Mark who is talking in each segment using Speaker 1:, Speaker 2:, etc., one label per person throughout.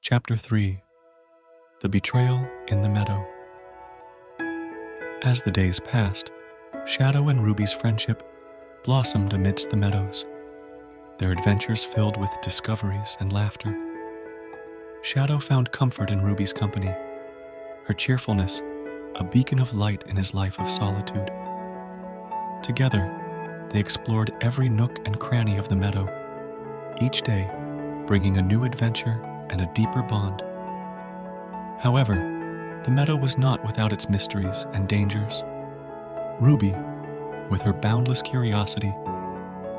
Speaker 1: Chapter 3. The Betrayal in the Meadow. As the days passed, Shadow and Ruby's friendship blossomed amidst the meadows, their adventures filled with discoveries and laughter. Shadow found comfort in Ruby's company, her cheerfulness a beacon of light in his life of solitude. Together, they explored every nook and cranny of the meadow, each day bringing a new adventure and a deeper bond. However, the meadow was not without its mysteries and dangers. Ruby, with her boundless curiosity,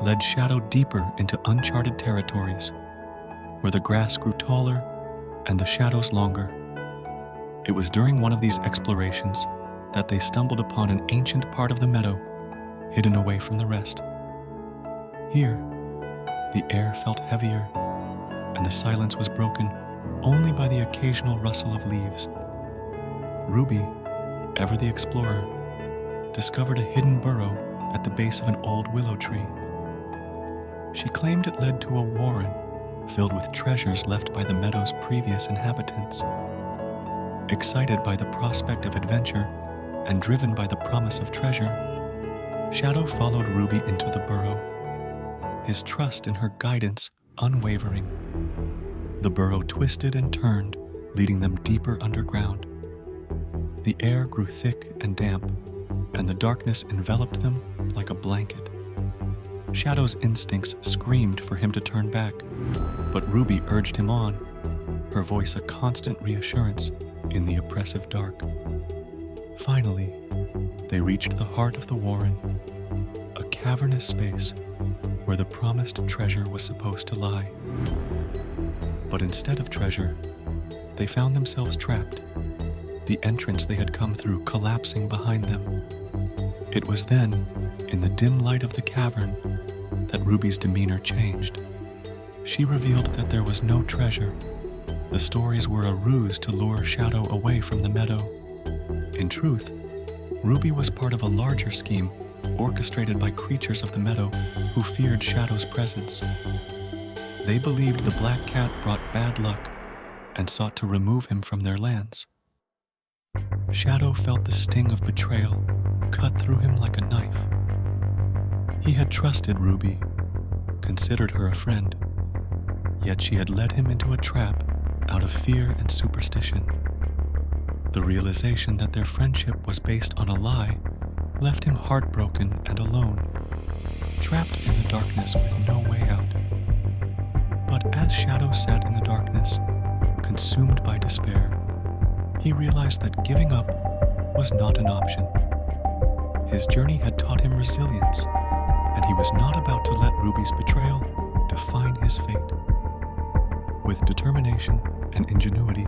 Speaker 1: led Shadow deeper into uncharted territories, where the grass grew taller and the shadows longer. It was during one of these explorations that they stumbled upon an ancient part of the meadow, hidden away from the rest. Here, the air felt heavier, and the silence was broken only by the occasional rustle of leaves. Ruby, ever the explorer, discovered a hidden burrow at the base of an old willow tree. She claimed it led to a warren filled with treasures left by the meadow's previous inhabitants. Excited by the prospect of adventure and driven by the promise of treasure, Shadow followed Ruby into the burrow, his trust in her guidance unwavering. The burrow twisted and turned, leading them deeper underground. The air grew thick and damp, and the darkness enveloped them like a blanket. Shadow's instincts screamed for him to turn back, but Ruby urged him on, her voice a constant reassurance in the oppressive dark. Finally, they reached the heart of the warren, a cavernous space where the promised treasure was supposed to lie. But instead of treasure, they found themselves trapped, the entrance they had come through collapsing behind them. It was then, in the dim light of the cavern, that Ruby's demeanor changed. She revealed that there was no treasure. The stories were a ruse to lure Shadow away from the meadow. In truth, Ruby was part of a larger scheme orchestrated by creatures of the meadow who feared Shadow's presence. They believed the black cat brought bad luck and sought to remove him from their lands. Shadow felt the sting of betrayal cut through him like a knife. He had trusted Ruby, considered her a friend, yet she had led him into a trap out of fear and superstition. The realization that their friendship was based on a lie left him heartbroken and alone, trapped in the darkness with no way out. But as Shadow sat in the darkness, consumed by despair, he realized that giving up was not an option. His journey had taught him resilience, and he was not about to let Ruby's betrayal define his fate. With determination and ingenuity,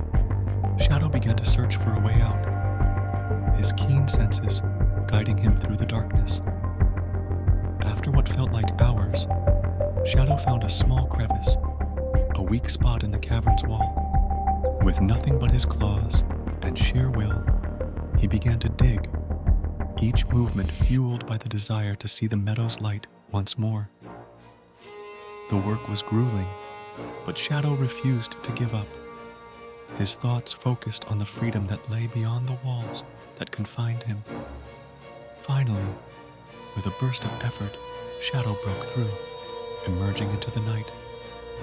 Speaker 1: Shadow began to search for a way out, his keen senses guiding him through the darkness. After what felt like hours, Shadow found a small crevice, a weak spot in the cavern's wall. With nothing but his claws and sheer will, he began to dig, each movement fueled by the desire to see the meadow's light once more. The work was grueling, but Shadow refused to give up. His thoughts focused on the freedom that lay beyond the walls that confined him. Finally, with a burst of effort, Shadow broke through, emerging into the night,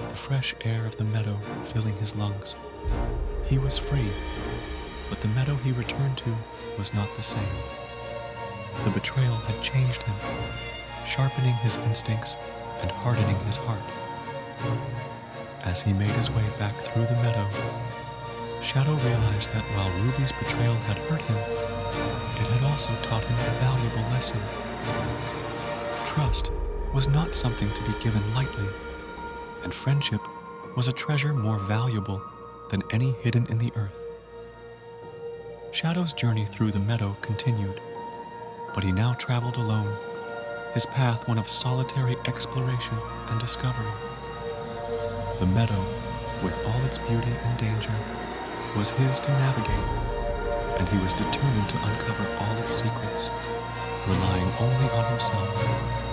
Speaker 1: the fresh air of the meadow filling his lungs. He was free, but the meadow he returned to was not the same. The betrayal had changed him, sharpening his instincts and hardening his heart. As he made his way back through the meadow, Shadow realized that while Ruby's betrayal had hurt him, it had also taught him a valuable lesson. Trust was not something to be given lightly, and friendship was a treasure more valuable than any hidden in the earth. Shadow's journey through the meadow continued, but he now traveled alone, his path one of solitary exploration and discovery. The meadow, with all its beauty and danger, was his to navigate, and he was determined to uncover all its secrets, relying only on himself